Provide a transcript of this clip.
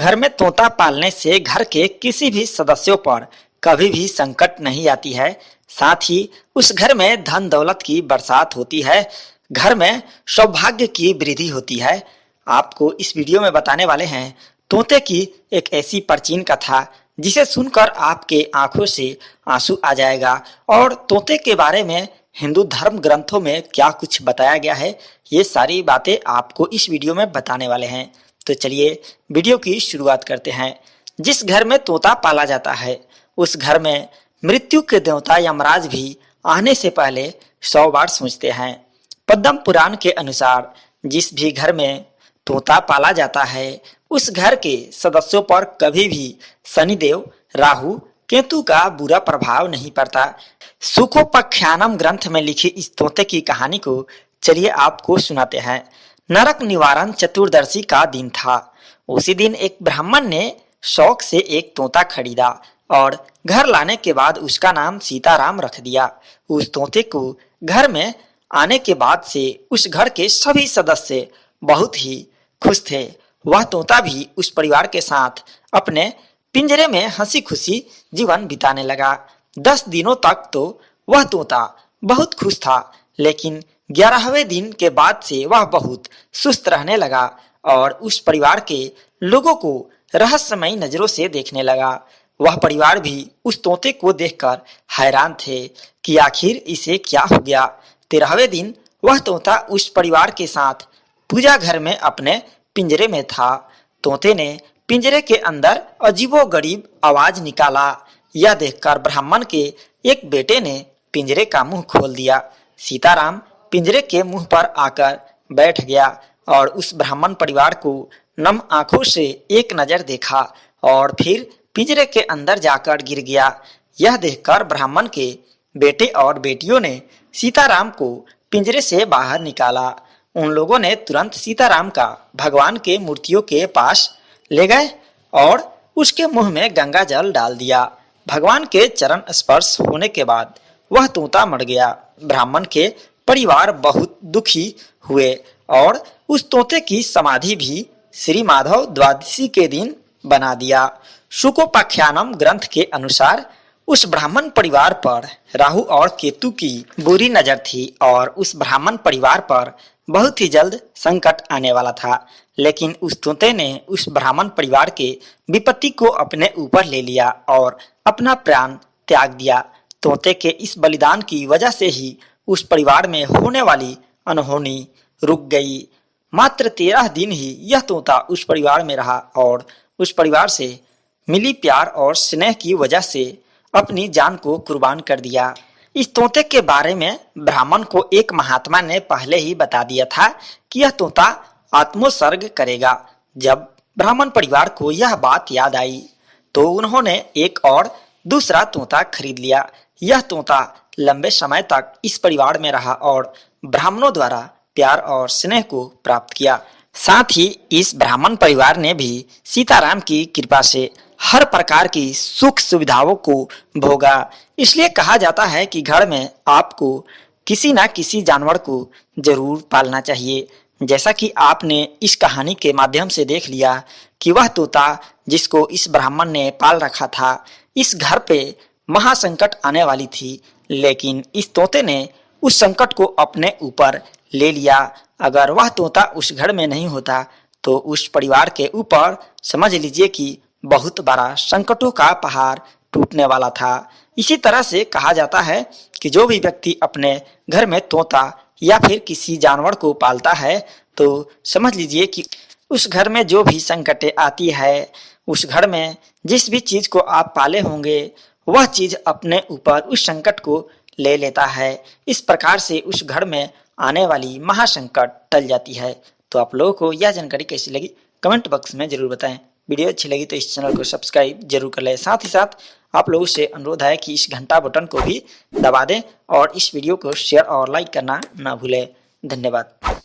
घर में तोता पालने से घर के किसी भी सदस्यों पर कभी भी संकट नहीं आती है। साथ ही उस घर में धन दौलत की बरसात होती है, घर में सौभाग्य की वृद्धि होती है। आपको इस वीडियो में बताने वाले हैं तोते की एक ऐसी प्राचीन कथा जिसे सुनकर आपके आंखों से आंसू आ जाएगा। और तोते के बारे में हिंदू धर्म ग्रंथों में क्या कुछ बताया गया है, ये सारी बातें आपको इस वीडियो में बताने वाले हैं। तो चलिए वीडियो की शुरुआत करते हैं। जिस घर में तोता पाला जाता है उस घर में मृत्यु के देवता यमराज भी आने से पहले 100 बार सोचते हैं। पद्म पुराण के अनुसार जिस भी घर में तोता पाला जाता है उस घर के सदस्यों पर कभी भी शनिदेव, राहु, केतु का बुरा प्रभाव नहीं पड़ता। सुखोपाख्यानम ग्रंथ में लिखी इस तोते की कहानी को चलिए आपको सुनाते हैं। नरक निवारण चतुर्दशी का दिन था। उसी दिन एक ब्राह्मण ने शौक से एक तोता खरीदा और घर लाने के बाद उसका नाम सीताराम रख दिया। उस तोते को घर में आने के बाद से उस घर के सभी सदस्य बहुत ही खुश थे। वह तोता भी उस परिवार के साथ अपने पिंजरे में हंसी खुशी जीवन बिताने लगा। 10 दिनों तक तो वह तोता बहुत खुश था, लेकिन 11वें दिन के बाद से वह बहुत सुस्त रहने लगा और उस परिवार के लोगों को रहस्यमयी नजरों से देखने लगा। वह परिवार भी उस तोते को देखकर हैरान थे कि आखिर इसे क्या हो गया। 13वें दिन वह तोता उस परिवार के साथ पूजा घर में अपने पिंजरे में था। तोते ने पिंजरे के अंदर अजीबोगरीब आवाज निकाला। यह देखकर ब्राह्मण के एक बेटे ने पिंजरे का मुंह खोल दिया। सीताराम पिंजरे के मुंह पर आकर बैठ गया और उस ब्राह्मण परिवार को नम आंखों से एक नजर देखा और फिर पिंजरे के अंदर जाकर गिर गया। यह देखकर ब्राह्मण के बेटे और बेटियों ने सीताराम को पिंजरे से बाहर निकाला। उन लोगों ने तुरंत सीताराम का भगवान के मूर्तियों के पास ले गए और उसके मुंह में गंगा जल डाल दिया। भगवान के चरण स्पर्श होने के बाद वह तोता मर गया। ब्राह्मण के परिवार बहुत दुखी हुए और उस तोते की समाधि भी श्री माधव द्वादशी के दिन बना दिया। शुकोपाख्यानम ग्रंथ के अनुसार उस ब्राह्मण परिवार पर राहु और केतु की बुरी नजर थी और उस ब्राह्मण परिवार पर बहुत ही जल्द संकट आने वाला था। लेकिन उस तोते ने उस ब्राह्मण परिवार के विपत्ति को अपने ऊपर ले लिया और अपना प्राण त्याग दिया। तोते के इस बलिदान की वजह से ही उस परिवार में होने वाली अनहोनी रुक गई। मात्र 13 दिन ही यह तोता उस परिवार में रहा और उस परिवार से मिली प्यार और स्नेह की वजह से अपनी जान को कुर्बान कर दिया। इस तोते के बारे में ब्राह्मण को एक महात्मा ने पहले ही बता दिया था कि यह तोता आत्मोत्सर्ग करेगा। जब ब्राह्मण परिवार को यह बात याद आई तो उन्होंने एक और दूसरा तोता खरीद लिया। यह तोता लंबे समय तक इस परिवार में रहा और ब्राह्मणों द्वारा प्यार और स्नेह को प्राप्त किया। साथ ही इस ब्राह्मण परिवार ने भी सीताराम की कृपा से हर प्रकार की सुख सुविधाओं को भोगा। इसलिए कहा जाता है कि घर में आपको किसी न किसी जानवर को जरूर पालना चाहिए। जैसा कि आपने इस कहानी के माध्यम से देख लिया कि वह तोता जिसको इस ब्राह्मण ने पाल रखा था, इस घर पे महासंकट आने वाली थी, लेकिन इस तोते ने उस संकट को अपने ऊपर ले लिया। अगर वह तोता उस घर में नहीं होता तो उस परिवार के ऊपर समझ लीजिए कि बहुत बड़ा संकटों का पहाड़ टूटने वाला था। इसी तरह से कहा जाता है कि जो भी व्यक्ति अपने घर में तोता या फिर किसी जानवर को पालता है तो समझ लीजिए कि उस घर में जो भी संकटें आती है, उस घर में जिस भी चीज को आप पाले होंगे वह चीज अपने ऊपर उस संकट को ले लेता है। इस प्रकार से उस घर में आने वाली महासंकट टल जाती है। तो आप लोगों को यह जानकारी कैसी लगी कमेंट बॉक्स में जरूर बताएं। वीडियो अच्छी लगी तो इस चैनल को सब्सक्राइब जरूर कर लें। साथ ही साथ आप लोगों से अनुरोध है कि इस घंटा बटन को भी दबा दें और इस वीडियो को शेयर और लाइक करना ना भूलें। धन्यवाद।